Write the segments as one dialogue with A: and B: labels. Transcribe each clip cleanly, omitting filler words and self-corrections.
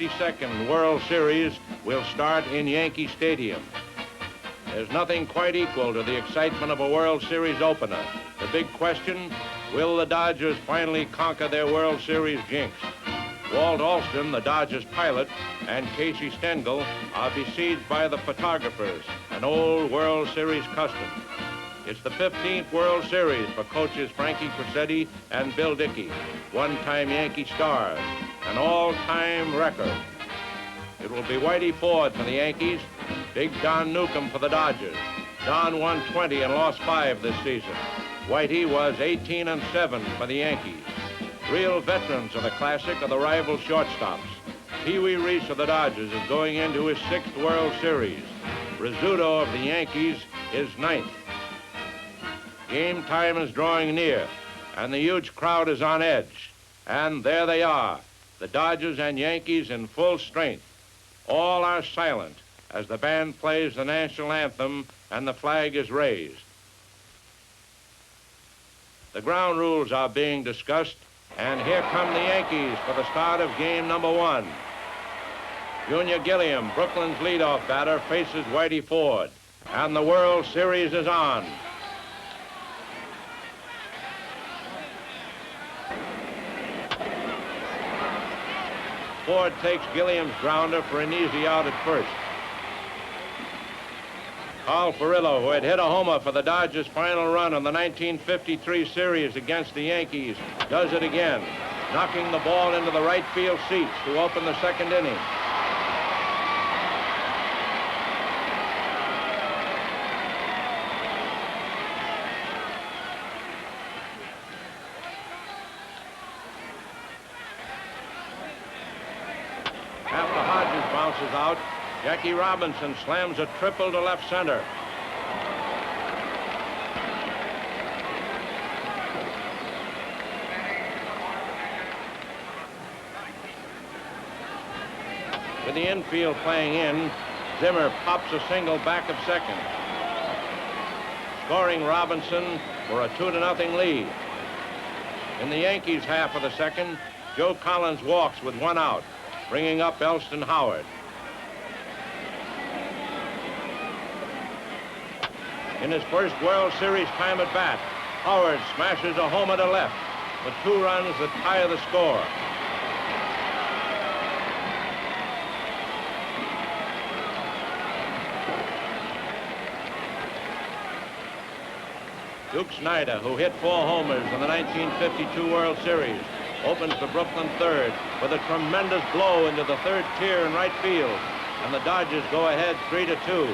A: 52nd World Series will start in Yankee Stadium. There's nothing quite equal to the excitement of a World Series opener. The big question, will the Dodgers finally conquer their World Series jinx? Walt Alston, the Dodgers pilot, and Casey Stengel are besieged by the photographers, an old World Series custom. It's the 15th World Series for coaches Frankie Crosetti and Bill Dickey, one-time Yankee stars, an all-time record. It will be Whitey Ford for the Yankees, Big Don Newcomb for the Dodgers. Don won 20 and lost 5 this season. Whitey was 18-7 for the Yankees. Real veterans of the Classic are the rival shortstops. Pee Wee Reese of the Dodgers is going into his 6th World Series. Rizzuto of the Yankees is 9th. Game time is drawing near, and the huge crowd is on edge. And there they are, the Dodgers and Yankees in full strength. All are silent as the band plays the national anthem and the flag is raised. The ground rules are being discussed, and here come the Yankees for the start of game number 1. Junior Gilliam, Brooklyn's leadoff batter, faces Whitey Ford, and the World Series is on. Ford takes Gilliam's grounder for an easy out at first. Carl Furillo, who had hit a homer for the Dodgers' final run in the 1953 series against the Yankees, does it again, knocking the ball into the right field seats to open the 2nd inning. After Hodges bounces out, Jackie Robinson slams a triple to left center. With the infield playing in, Zimmer pops a single back of second, scoring Robinson for a 2-0 lead. In the Yankees' half of the second, Joe Collins walks with 1 out, bringing up Elston Howard. In his first World Series time at bat, Howard smashes a homer to left for 2 runs that tie the score. Duke Snyder, who hit 4 homers in the 1952 World Series, opens the Brooklyn 3rd with a tremendous blow into the 3rd tier in right field, and the Dodgers go ahead 3-2.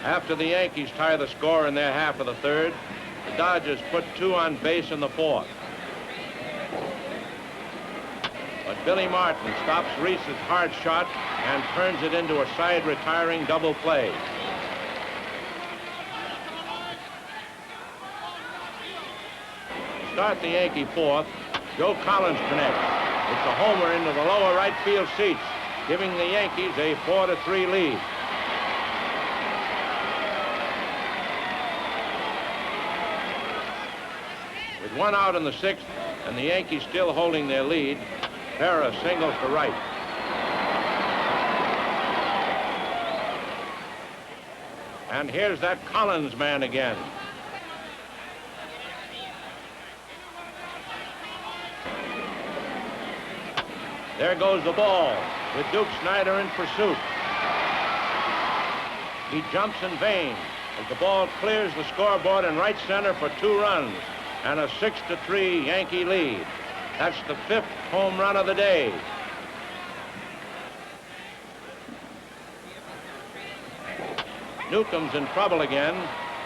A: After the Yankees tie the score in their half of the 3rd, the Dodgers put 2 on base in the 4th. But Billy Martin stops Reese's hard shot and turns it into a side retiring double play. To start the Yankee 4th, Joe Collins connects. It's a homer into the lower right field seats, giving the Yankees a 4-3 lead. With 1 out in the 6th and the Yankees still holding their lead, Berra singles to right. And here's that Collins man again. There goes the ball, with Duke Snyder in pursuit. He jumps in vain as the ball clears the scoreboard in right center for 2 runs and a 6-3 Yankee lead. That's the 5th home run of the day. Newcomb's in trouble again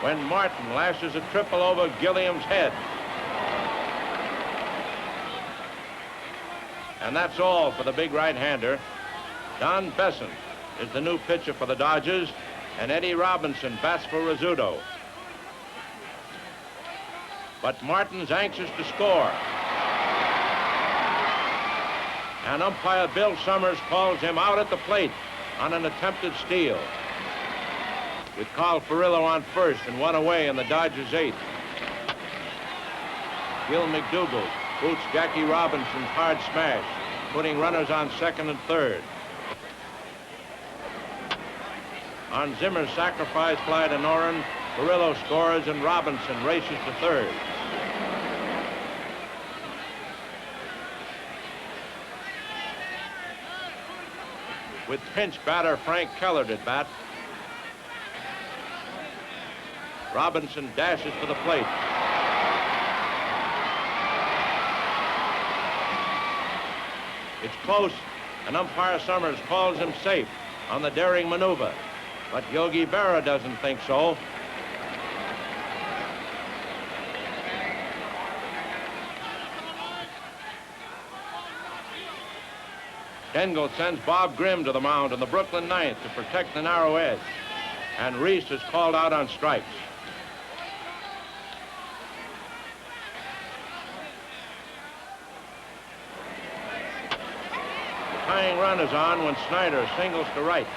A: when Martin lashes a triple over Gilliam's head. And that's all for the big right-hander. Don Besson is the new pitcher for the Dodgers, and Eddie Robinson bats for Rizzuto. But Martin's anxious to score. And umpire Bill Summers calls him out at the plate on an attempted steal. with Carl Furillo on first and one away in the Dodgers' eighth. Gil McDougall boots Jackie Robinson's hard smash, putting runners on second and third. On Zimmer's sacrifice fly to Noren, Furillo scores and Robinson races to third. With pinch batter Frank Keller at bat, Robinson dashes to the plate. It's close, and umpire Summers calls him safe on the daring maneuver, but Yogi Berra doesn't think so. Stengel sends Bob Grimm to the mound in the Brooklyn ninth to protect the narrow edge, and Reese is called out on strikes. The tying run is on when Snyder singles to right.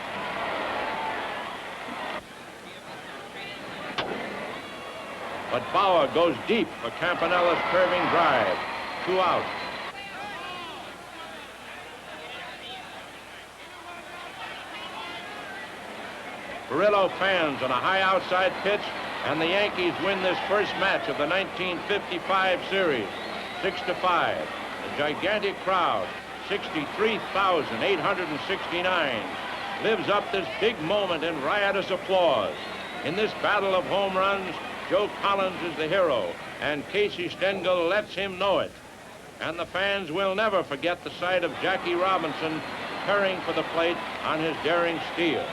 A: But Bauer goes deep for Campanella's curving drive. 2 out. Furillo fans on a high outside pitch, and the Yankees win this first match of the 1955 series, 6-5. The gigantic crowd, 63,869, lives up this big moment in riotous applause. In this battle of home runs, Joe Collins is the hero, and Casey Stengel lets him know it. And the fans will never forget the sight of Jackie Robinson tearing for the plate on his daring steal.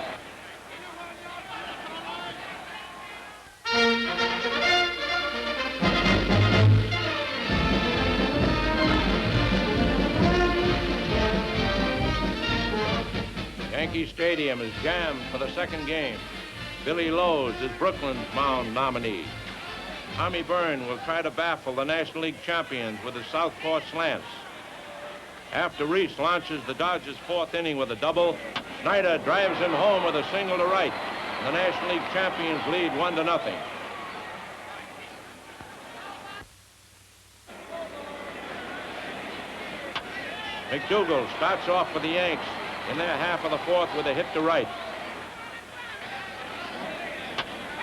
A: Yankee Stadium is jammed for the second game. Billy Lowe's is Brooklyn's mound nominee. Tommy Byrne will try to baffle the National League champions with his southpaw slants. After Reese launches the Dodgers' fourth inning with a double, Snyder drives him home with a single to right. The National League champions lead 1-0. McDougall starts off for the Yanks in their half of the fourth with a hit to right.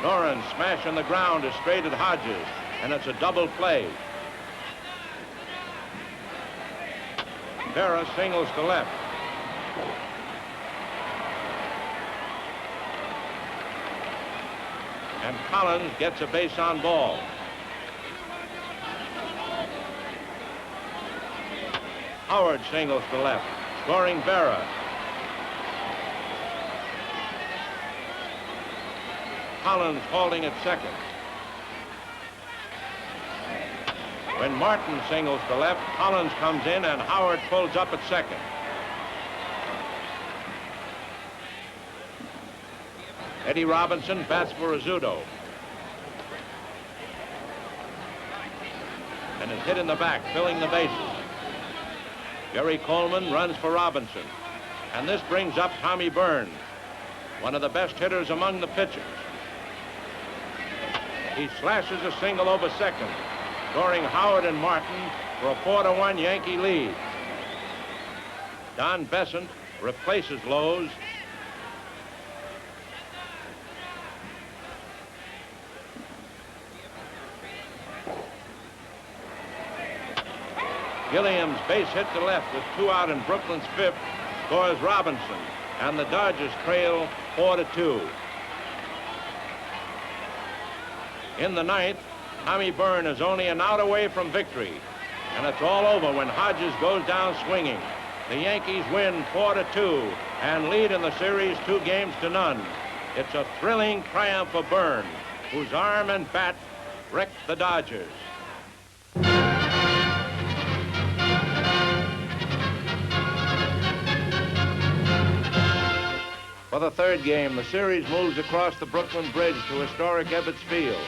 A: Noren smash on the ground is straight at Hodges, and it's a double play. Berra singles to left. And Collins gets a base on ball. Howard singles to left, scoring Berra. Collins holding at second. When Martin singles to left, Collins comes in and Howard pulls up at second. Eddie Robinson bats for Rizzuto. And is hit in the back, filling the bases. Jerry Coleman runs for Robinson. And this brings up Tommy Byrne, one of the best hitters among the pitchers. He slashes a single over second, scoring Howard and Martin for a 4-1 Yankee lead. Don Besant replaces Lowe's. Gilliam's base hit to left with 2 out in Brooklyn's fifth scores Robinson, and the Dodgers trail 4-2. In the ninth, Tommy Byrne is only an out away from victory, and it's all over when Hodges goes down swinging. The Yankees win 4-2 and lead in the series 2-0. It's a thrilling triumph for Byrne, whose arm and bat wrecked the Dodgers. For the third game, the series moves across the Brooklyn Bridge to historic Ebbets Field.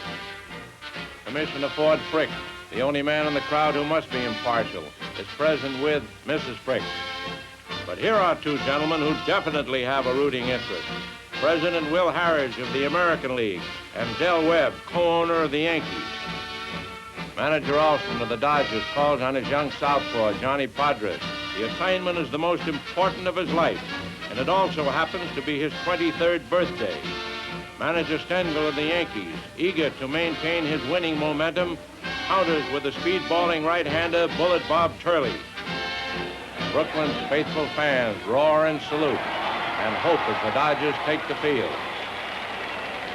A: Commissioner Ford Frick, the only man in the crowd who must be impartial, is present with Mrs. Frick. But here are two gentlemen who definitely have a rooting interest. President Will Harridge of the American League, and Del Webb, co-owner of the Yankees. Manager Alston of the Dodgers calls on his young southpaw, Johnny Podres. The assignment is the most important of his life, and it also happens to be his 23rd birthday. Manager Stengel of the Yankees, eager to maintain his winning momentum, counters with the speed-balling right-hander Bullet Bob Turley. Brooklyn's faithful fans roar in salute and hope as the Dodgers take the field.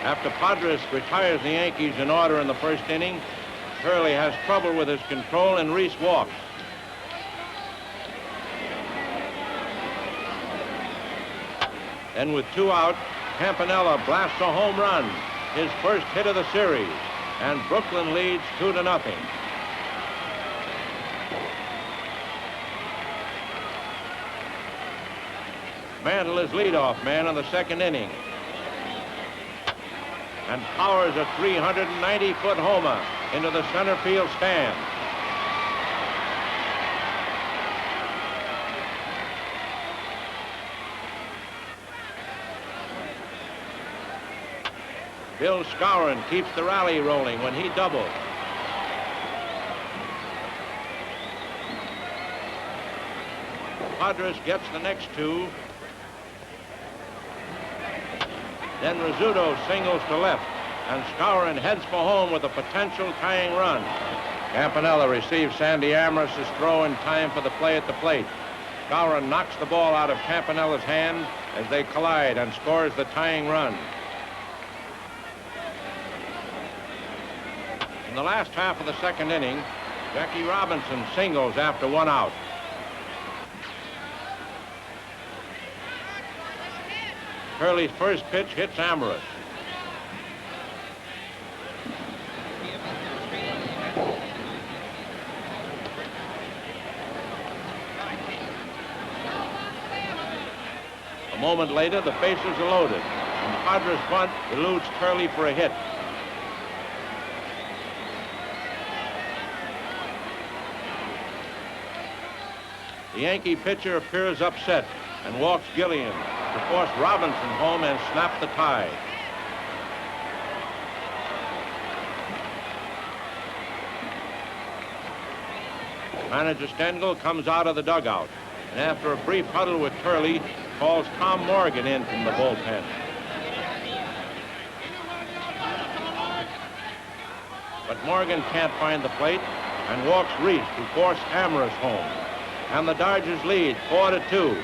A: After Podres retires the Yankees in order in the first inning, Turley has trouble with his control and Reese walks. Then with 2 out, Campanella blasts a home run, his first hit of the series, and Brooklyn leads 2-0. Mantle is leadoff man in the second inning and powers a 390-foot homer into the center field stand. Bill Skowron keeps the rally rolling when he doubles. Podres gets the next 2. Then Rizzuto singles to left, and Skowron heads for home with a potential tying run. Campanella receives Sandy Amoros's throw in time for the play at the plate. Skowron knocks the ball out of Campanella's hand as they collide and scores the tying run. In the last half of the second inning, Jackie Robinson singles after 1 out. Turley's first pitch hits Amoros. A moment later, the bases are loaded, and Podres' bunt eludes Turley for a hit. The Yankee pitcher appears upset and walks Gilliam to force Robinson home and snap the tie. Manager Stengel comes out of the dugout, and after a brief huddle with Turley, calls Tom Morgan in from the bullpen. But Morgan can't find the plate and walks Reese to force Amoros home. And the Dodgers lead 4-2.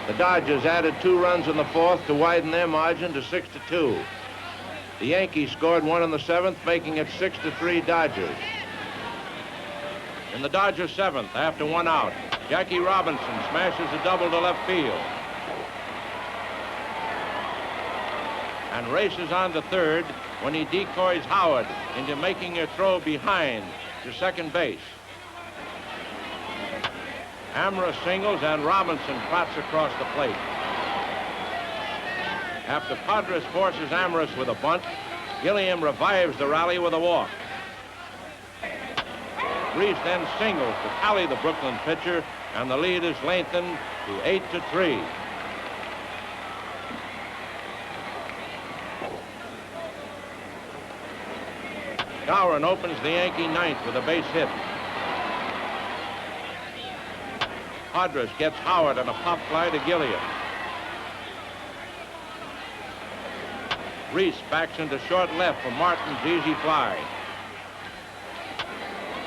A: The Dodgers added 2 runs in the 4th to widen their margin to 6-2. The Yankees scored 1 in the 7th, making it 6-3 Dodgers. In the Dodgers' 7th, after 1 out, Jackie Robinson smashes a double to left field and races on to third when he decoys Howard into making a throw behind to second base. Amoros singles and Robinson trots across the plate. After Podres forces Amoros with a bunt, Gilliam revives the rally with a walk. Reese then singles to tally the Brooklyn pitcher, and the lead is lengthened to 8-3. Skowron opens the Yankee 9th with a base hit. Podres gets Howard on a pop fly to Gilliam. Reese backs into short left for Martin's easy fly.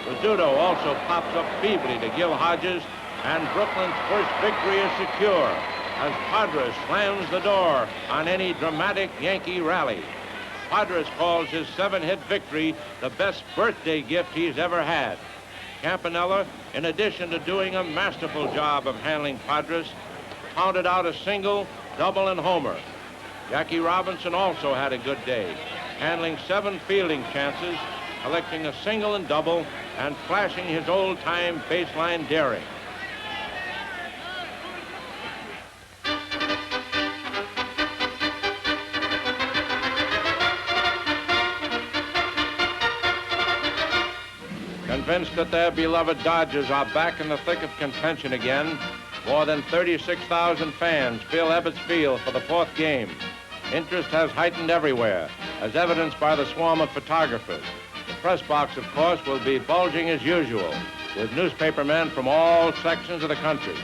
A: Rizzuto also pops up feebly to Gil Hodges, and Brooklyn's first victory is secure as Podres slams the door on any dramatic Yankee rally. Podres calls his 7-hit victory the best birthday gift he's ever had. Campanella, in addition to doing a masterful job of handling Podres, pounded out a single, double, and homer. Jackie Robinson also had a good day, handling 7 fielding chances, collecting a single and double, and flashing his old-time baseline daring. Convinced that their beloved Dodgers are back in the thick of contention again, More than 36,000 fans fill Ebbets Field for the fourth game. Interest has heightened everywhere, as evidenced by the swarm of photographers. The press box, of course, will be bulging as usual, with newspapermen from all sections of the country.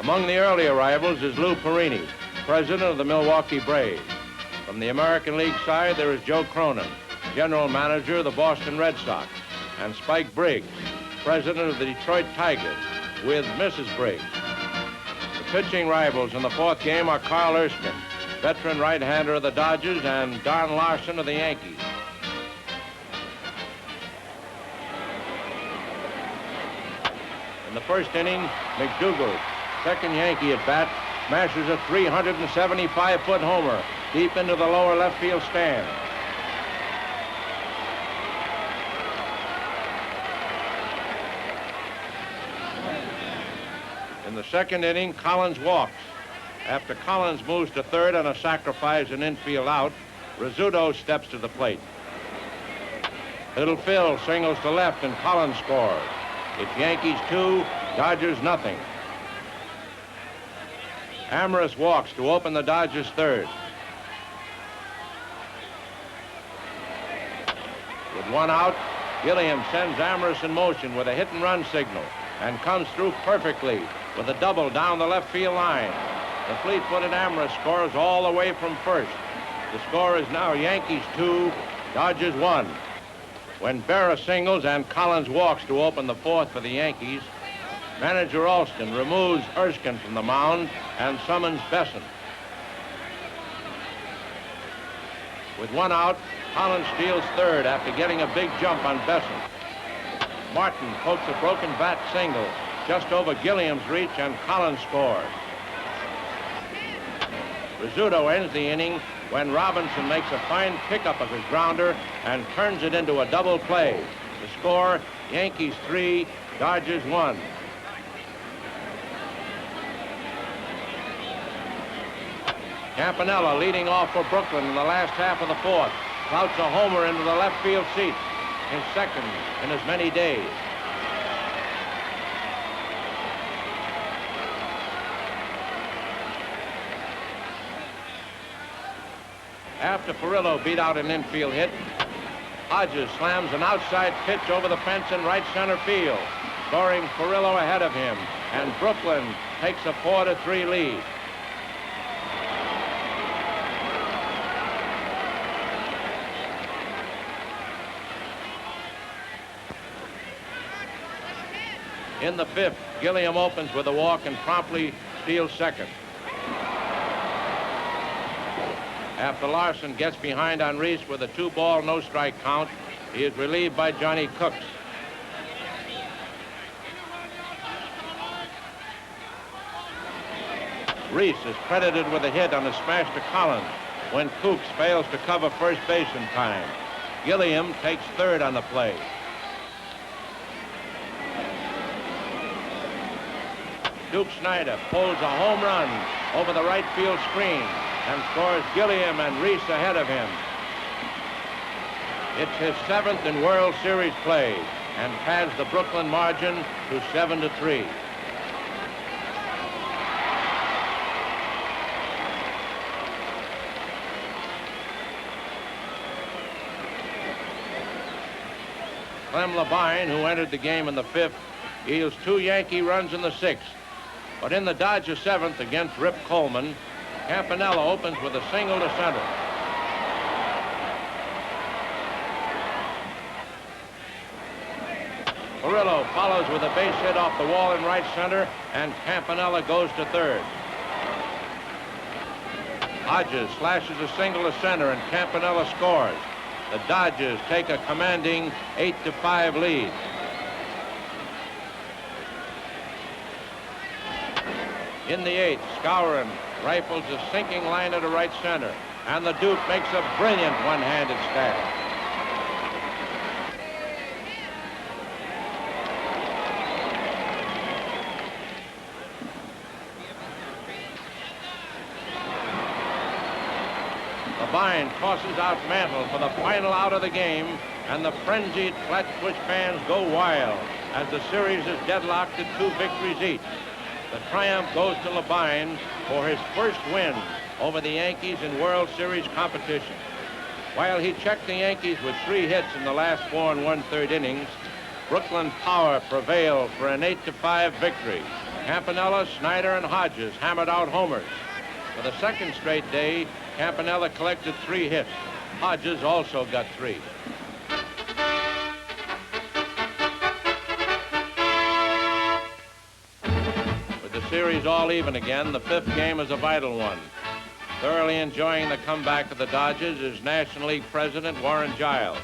A: Among the early arrivals is Lou Perini, president of the Milwaukee Braves. From the American League side, there is Joe Cronin, general manager of the Boston Red Sox, and Spike Briggs, president of the Detroit Tigers, with Mrs. Briggs. The pitching rivals in the fourth game are Carl Erskine, veteran right-hander of the Dodgers, and Don Larson of the Yankees. In the first inning, McDougal, second Yankee at bat, smashes a 375-foot homer deep into the lower left field stand. In the second inning, Collins walks. After Collins moves to third on a sacrifice and infield out, Rizzuto steps to the plate. Little Phil singles to left and Collins scores. It's Yankees 2, Dodgers nothing. Amorous walks to open the Dodgers third. With one out, Gilliam sends Amorous in motion with a hit-and-run signal and comes through perfectly with a double down the left field line. The fleet-footed Amorous scores all the way from first. The score is now Yankees 2, Dodgers 1. When Berra singles and Collins walks to open the fourth for the Yankees, manager Alston removes Erskine from the mound and summons Besson. With one out, Collins steals third after getting a big jump on Besson. Martin pokes a broken bat single just over Gilliam's reach, and Collins scores. Rizzuto ends the inning when Robinson makes a fine pickup of his grounder and turns it into a double play. The score, Yankees 3, Dodgers 1. Campanella leading off for Brooklyn in the last half of the fourth. Clouts a homer into the left field seats, his second in as many days. After Perillo beat out an infield hit, Hodges slams an outside pitch over the fence in right center field, scoring Perillo ahead of him, and Brooklyn takes a 4-3 lead. In the fifth, Gilliam opens with a walk and promptly steals second. After Larson gets behind on Reese with a 2-ball, no-strike count, he is relieved by Johnny Cooks. Reese is credited with a hit on a smash to Collins when Cooks fails to cover first base in time. Gilliam takes third on the play. Duke Snyder pulls a home run over the right field screen and scores Gilliam and Reese ahead of him. It's his 7th in World Series play and pads the Brooklyn margin to 7-3. Clem Labine, who entered the game in the 5th, yields 2 Yankee runs in the 6th. But in the Dodger 7th against Rip Coleman, Campanella opens with a single to center. Perillo follows with a base hit off the wall in right center, and Campanella goes to third. Hodges slashes a single to center, and Campanella scores. The Dodgers take a commanding 8-5 lead. In the 8th, Skowron rifles a sinking liner to right center, and the Duke makes a brilliant one-handed stab. Labine tosses out Mantle for the final out of the game, and the frenzied Flatbush fans go wild as the series is deadlocked at 2 victories each. The triumph goes to Labine for his first win over the Yankees in World Series competition. While he checked the Yankees with 3 hits in the last 4 1/3 innings, Brooklyn power prevailed for an 8-5 victory. Campanella, Snyder, and Hodges hammered out homers. For the second straight day, Campanella collected 3 hits. Hodges also got 3. With the series all even again, the 5th game is a vital one. Thoroughly enjoying the comeback of the Dodgers is National League President Warren Giles.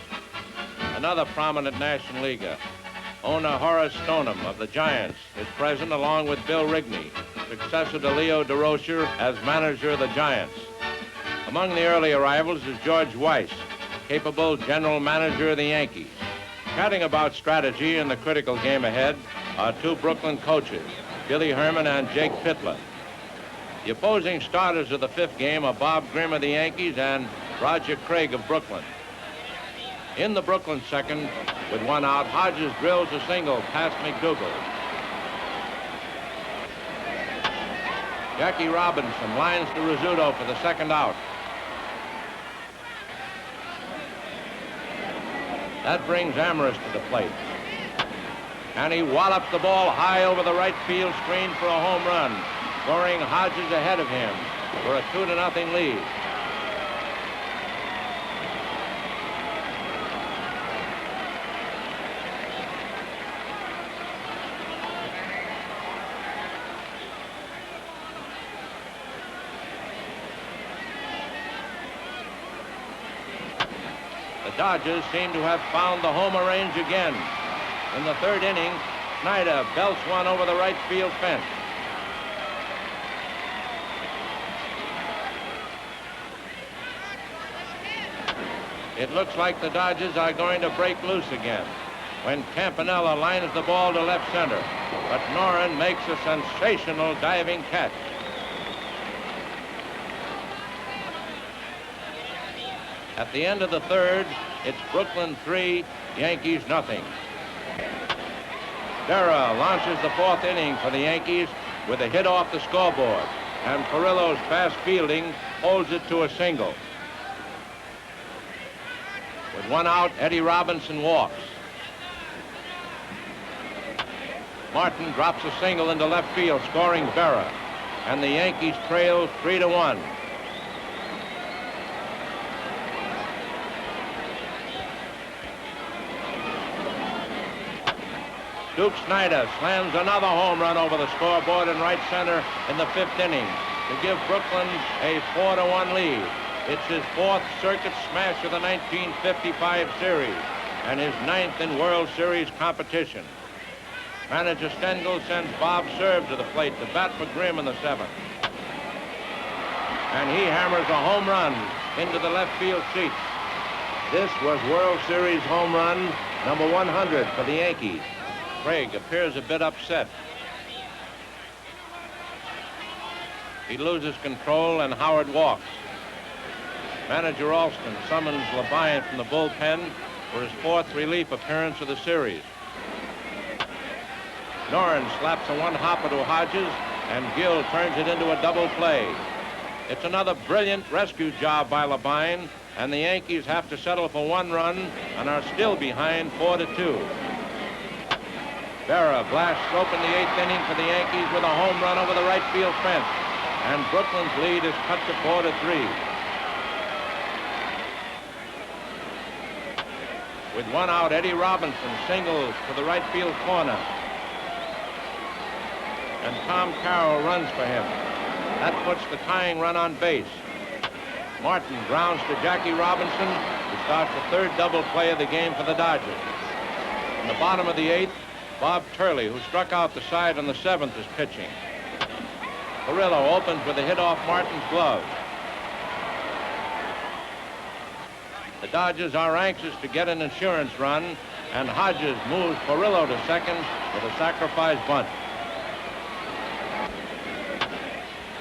A: Another prominent National Leaguer, owner Horace Stoneham of the Giants, is present along with Bill Rigney, successor to Leo DeRocher as manager of the Giants. Among the early arrivals is George Weiss, capable general manager of the Yankees. Chatting about strategy in the critical game ahead are 2 Brooklyn coaches, Billy Herman and Jake Pitler. The opposing starters of the 5th game are Bob Grimm of the Yankees and Roger Craig of Brooklyn. In the Brooklyn second, with 1 out, Hodges drills a single past McDougal. Jackie Robinson lines to Rizzuto for the 2nd out. That brings Amaris to the plate. And he wallops the ball high over the right field screen for a home run, scoring Hodges ahead of him for a 2-0 lead. The Dodgers seem to have found the homer range again. In the 3rd inning, Snyder belts one over the right field fence. It looks like the Dodgers are going to break loose again when Campanella lines the ball to left center, but Noren makes a sensational diving catch. At the end of the 3rd, it's Brooklyn 3, Yankees nothing. Berra launches the 4th inning for the Yankees with a hit off the scoreboard, and Perillo's fast fielding holds it to a single. With 1 out, Eddie Robinson walks. Martin drops a single into left field, scoring Berra, and the Yankees trail 3-1. Duke Snyder slams another home run over the scoreboard in right center in the 5th inning to give Brooklyn a 4-1 lead. It's his 4th circuit smash of the 1955 series and his 9th in World Series competition. Manager Stengel sends Bob Serve to the plate to bat for Grimm in the 7th. And he hammers a home run into the left field seats. This was World Series home run number 100 for the Yankees. Craig appears a bit upset. He loses control and Howard walks. Manager Alston summons Labine from the bullpen for his 4th relief appearance of the series. Noren slaps a 1-hopper to Hodges, and Gill turns it into a double play. It's another brilliant rescue job by Labine, and the Yankees have to settle for 1 run and are still behind 4-2. Berra blasts open the 8th inning for the Yankees with a home run over the right field fence, and Brooklyn's lead is cut to 4-3. With 1 out, Eddie Robinson singles to the right field corner, and Tom Carroll runs for him. That puts the tying run on base. Martin grounds to Jackie Robinson, who starts the 3rd double play of the game for the Dodgers. In the bottom of the 8th, Bob Turley, who struck out the side on the 7th, is pitching. Perillo opens with a hit off Martin's glove. The Dodgers are anxious to get an insurance run, and Hodges moves Perillo to second with a sacrifice bunt.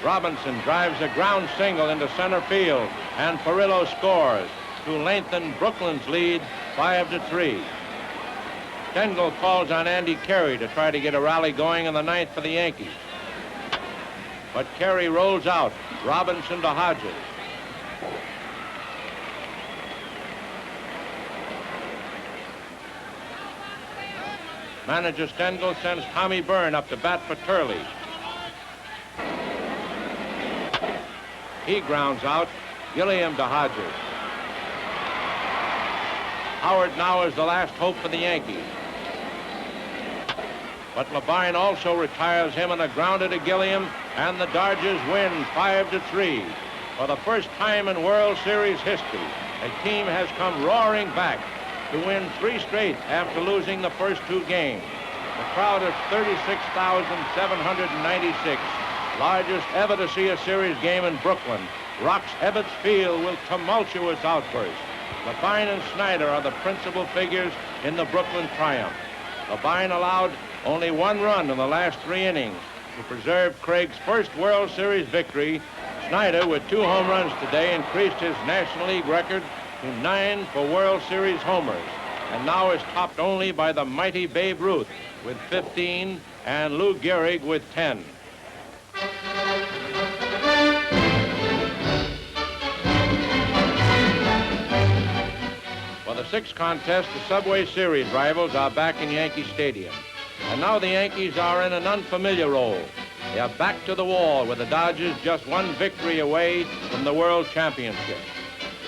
A: Robinson drives a ground single into center field, and Perillo scores to lengthen Brooklyn's lead 5-3. Stengel calls on Andy Carey to try to get a rally going in the 9th for the Yankees. but Carey rolls out. Robinson to Hodges. Manager Stengel sends Tommy Byrne up to bat for Turley. He grounds out. Gilliam to Hodges. Howard now is the last hope for the Yankees. But Labine also retires him on a grounder to Gilliam, and the Dodgers win 5-3. For the first time in World Series history, a team has come roaring back to win 3 straight after losing the first 2 games. The crowd of 36,796, largest ever to see a series game in Brooklyn, rocks Ebbets Field with tumultuous outbursts. Labine and Snyder are the principal figures in the Brooklyn triumph. Labine allowed only 1 run in the last 3 innings to preserve Craig's first World Series victory. Snyder, with 2 home runs today, increased his National League record to 9 for World Series homers, and now is topped only by the mighty Babe Ruth with 15 and Lou Gehrig with 10. For the 6th contest, the Subway Series rivals are back in Yankee Stadium. And now the Yankees are in an unfamiliar role. They are back to the wall with the Dodgers just 1 victory away from the World Championship.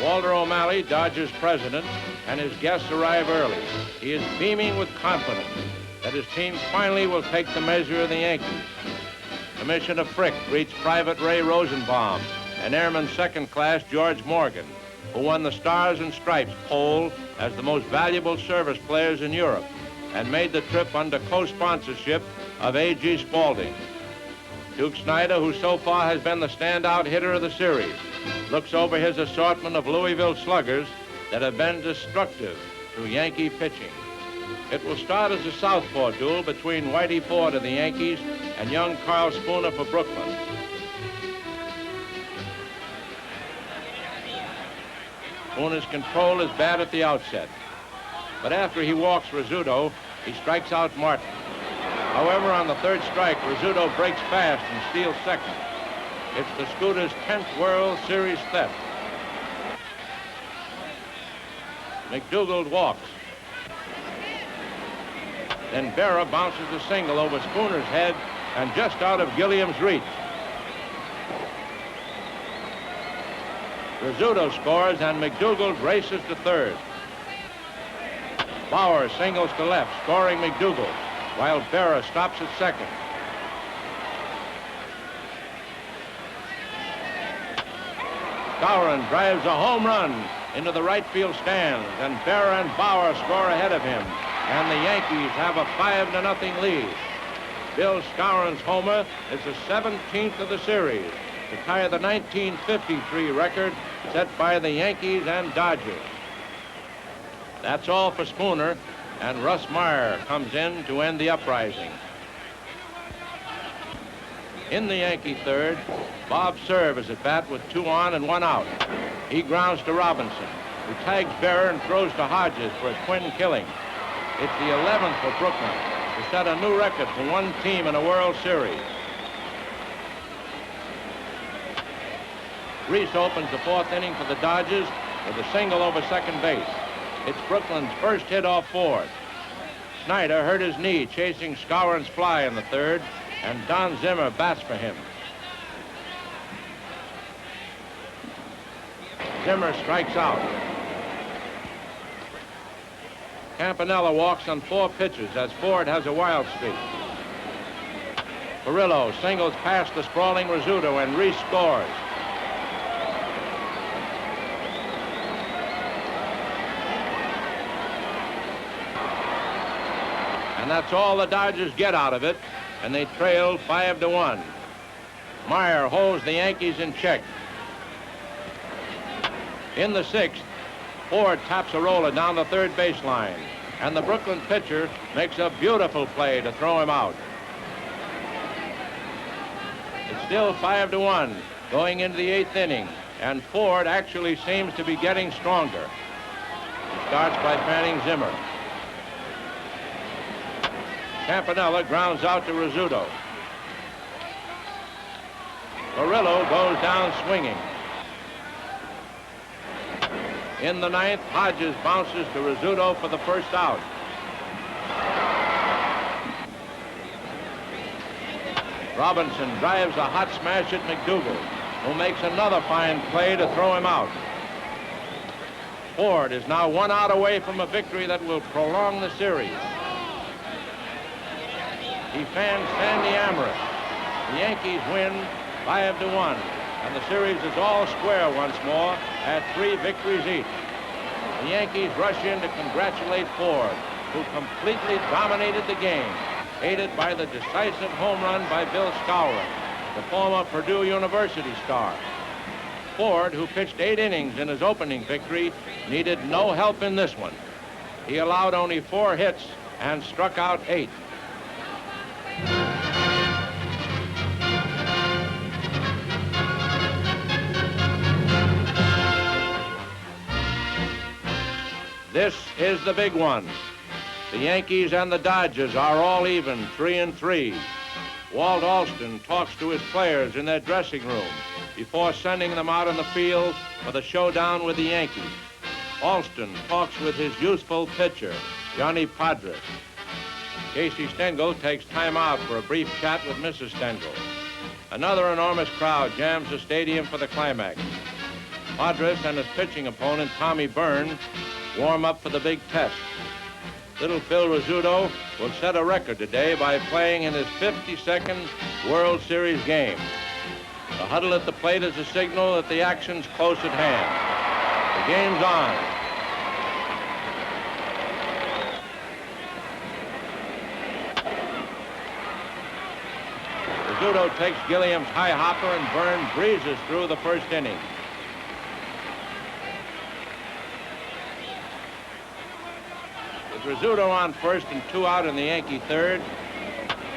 A: Walter O'Malley, Dodgers president, and his guests arrive early. He is beaming with confidence that his team finally will take the measure of the Yankees. Commissioner Frick greets Private Ray Rosenbaum and Airman Second Class George Morgan, who won the Stars and Stripes poll as the most valuable service players in Europe and made the trip under co-sponsorship of A.G. Spaulding. Duke Snyder, who so far has been the standout hitter of the series, looks over his assortment of Louisville sluggers that have been destructive to Yankee pitching. It will start as a southpaw duel between Whitey Ford of the Yankees and young Carl Spooner for Brooklyn. Spooner's control is bad at the outset, but after he walks Rizzuto, he strikes out Martin. However, on the 3rd strike, Rizzuto breaks fast and steals second. It's the Scooter's 10th World Series theft. McDougald walks. Then Berra bounces a single over Spooner's head and just out of Gilliam's reach. Rizzuto scores and McDougald races to 3rd. Bauer singles to left, scoring McDougald, while Berra stops at 2nd. Skowron drives a home run into the right field stands, and Berra and Bauer score ahead of him, and the Yankees have a 5-0 lead. Bill Skowron's homer is the 17th of the series to tie the 1953 record set by the Yankees and Dodgers. That's all for Spooner, and Russ Meyer comes in to end the uprising. In the Yankee 3rd, Bob Cerv is at bat with 2 on and 1 out. He grounds to Robinson, who tags Berra and throws to Hodges for a twin killing. It's the 11th for Brooklyn to set a new record for one team in a World Series. Reese opens the 4th inning for the Dodgers with a single over second base. It's Brooklyn's first hit off Ford. Snyder hurt his knee chasing Skowron's fly in the 3rd, and Don Zimmer bats for him. Zimmer strikes out. Campanella walks on 4 pitches as Ford has a wild streak. Perillo singles past the sprawling Rizzuto, and Reese scores. And that's all the Dodgers get out of it, and they trail 5-1. Meyer holds the Yankees in check. In the 6th, Ford taps a roller down the 3rd baseline, and the Brooklyn pitcher makes a beautiful play to throw him out. It's still 5-1 going into the 8th inning, and Ford actually seems to be getting stronger. He starts by fanning Zimmer. Campanella grounds out to Rizzuto. Murillo goes down swinging. In the ninth, Hodges bounces to Rizzuto for the first out. Robinson drives a hot smash at McDougal, who makes another fine play to throw him out. Ford is now 1 out away from a victory that will prolong the series. He fans Sandy Amherst. The Yankees win 5-1, and the series is all square once more at 3 victories each. The Yankees rush in to congratulate Ford, who completely dominated the game, aided by the decisive home run by Bill Skowron, the former Purdue University star. Ford, who pitched 8 innings in his opening victory, needed no help in this one. He allowed only 4 hits and struck out 8. This is the big one. The Yankees and the Dodgers are all even, 3-3. Walt Alston talks to his players in their dressing room before sending them out on the field for the showdown with the Yankees. Alston talks with his youthful pitcher, Johnny Padres. Casey Stengel takes time out for a brief chat with Mrs. Stengel. Another enormous crowd jams the stadium for the climax. Padres and his pitching opponent, Tommy Byrne, warm up for the big test. Little Phil Rizzuto will set a record today by playing in his 52nd World Series game. The huddle at the plate is a signal that the action's close at hand. The game's on. Rizzuto takes Gilliam's high hopper and Byrne breezes through the first inning. With Rizzuto on first and 2 out in the Yankee third,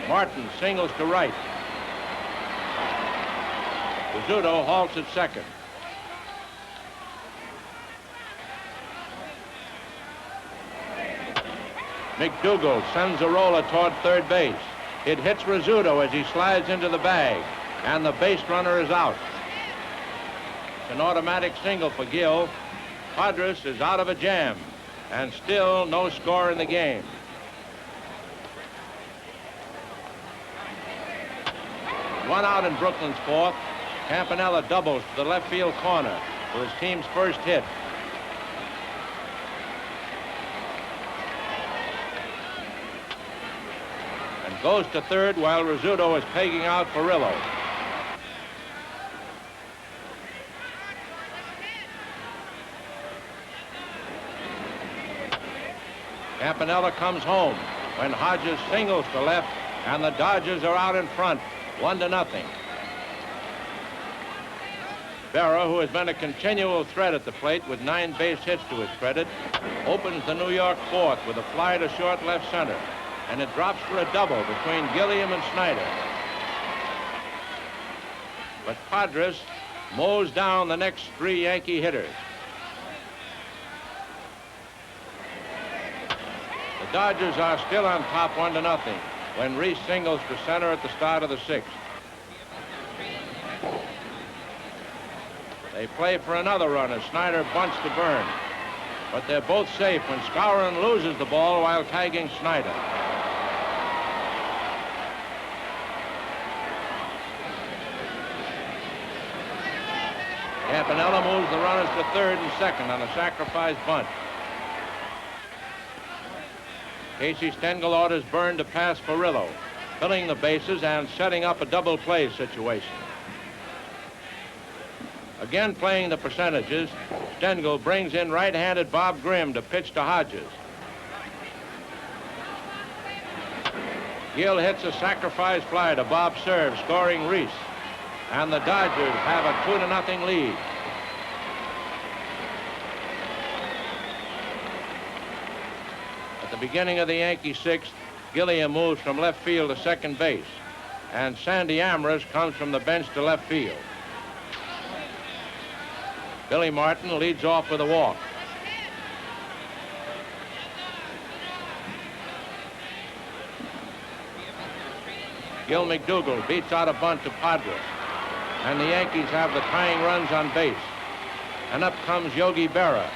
A: Martin singles to right. Rizzuto halts at second. McDougal sends a roller toward third base. It hits Rizzuto as he slides into the bag, and the base runner is out. It's an automatic single for Gill. Padres is out of a jam, and still no score in the game. One out in Brooklyn's fourth. Campanella doubles to the left field corner for his team's first hit. And goes to third while Rizzuto is pegging out Furillo. Campanella comes home when Hodges singles to left, and the Dodgers are out in front, 1-0. Berra, who has been a continual threat at the plate with 9 base hits to his credit, opens the New York fourth with a fly to short left center, and it drops for a double between Gilliam and Snyder. But Padres mows down the next 3 Yankee hitters. The Dodgers are still on top 1-0 when Reese singles to center at the start of the 6th. They play for another run as Snyder bunts to Byrne, but they're both safe when Skowron loses the ball while tagging Snyder. Campanella moves the runners to third and second on a sacrifice bunt. Casey Stengel orders Byrne to pass Furillo, filling the bases and setting up a double play situation. Again playing the percentages, Stengel brings in right-handed Bob Grimm to pitch to Hodges. Gill hits a sacrifice fly to Bob Serve, scoring Reese, and the Dodgers have a 2-0 lead. At the beginning of the Yankee 6th, Gilliam moves from left field to second base, and Sandy Amherst comes from the bench to left field. Billy Martin leads off with a walk. Gil McDougal beats out a bunt to Padres. and the Yankees have the tying runs on base. And up comes Yogi Berra.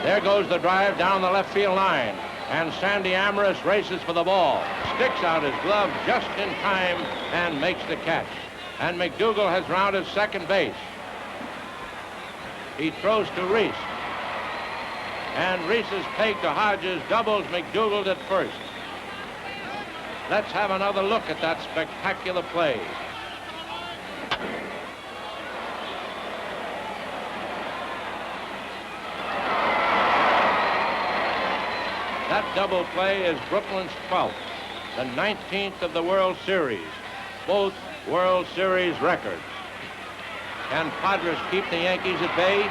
A: There goes the drive down the left field line, and Sandy Amaris races for the ball, sticks out his glove just in time and makes the catch. And McDougal has rounded second base. He throws to Reese, and Reese's peg to Hodges doubles McDougal at first. Let's have another look at that spectacular play. That double play is Brooklyn's 12th, the 19th of the World Series, both World Series records. Can Padres keep the Yankees at bay?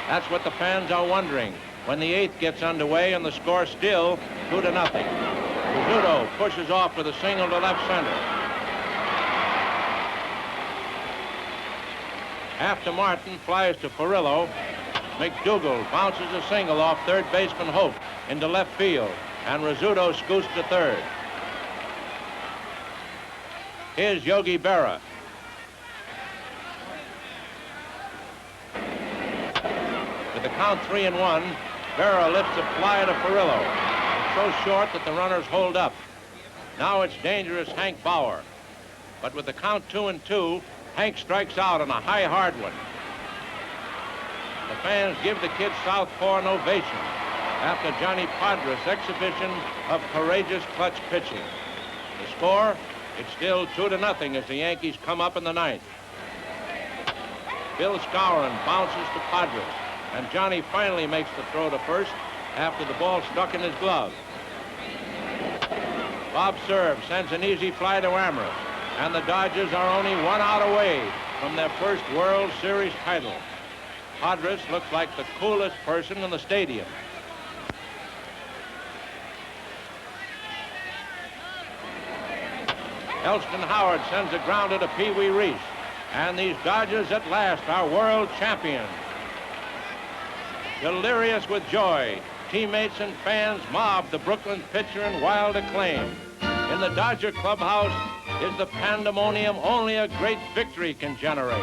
A: That's what the fans are wondering when the 8th gets underway and the score still 2-0. Rizzuto pushes off with a single to left center. After Martin flies to Perillo, McDougal bounces a single off third baseman Hope into left field, and Rizzuto scoots to third. Here's Yogi Berra. With the count 3-1, Berra lifts a fly to Perillo. It's so short that the runners hold up. Now it's dangerous Hank Bauer. But with the count 2-2, Hank strikes out on a high hard one. The fans give the kid southpaw an ovation after Johnny Padres' exhibition of courageous clutch pitching. The score, it's still 2-0 as the Yankees come up in the 9th. Bill Skowron bounces to Padres, and Johnny finally makes the throw to first after the ball stuck in his glove. Bob Cerv sends an easy fly to Amaris, and the Dodgers are only 1 out away from their first World Series title. Padres looks like the coolest person in the stadium. Elston Howard sends a grounder to Pee Wee Reese, and these Dodgers at last are world champions. Delirious with joy, teammates and fans mob the Brooklyn pitcher in wild acclaim. In the Dodger clubhouse is the pandemonium only a great victory can generate.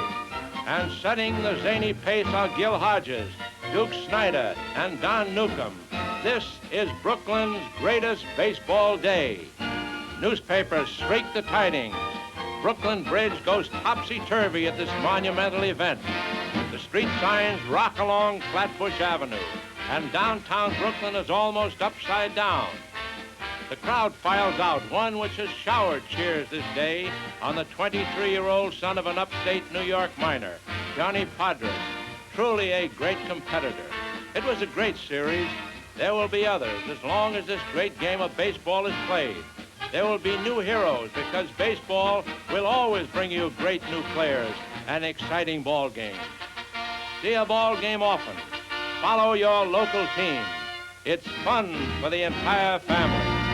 A: And setting the zany pace are Gil Hodges, Duke Snyder, and Don Newcomb. This is Brooklyn's greatest baseball day. Newspapers shriek the tidings. Brooklyn Bridge goes topsy-turvy at this monumental event. The street signs rock along Flatbush Avenue, and downtown Brooklyn is almost upside down. The crowd files out, one which has showered cheers this day on the 23-year-old son of an upstate New York miner, Johnny Padres, truly a great competitor. It was a great series. There will be others as long as this great game of baseball is played. There will be new heroes because baseball will always bring you great new players and exciting ball games. See a ball game often. Follow your local team. It's fun for the entire family.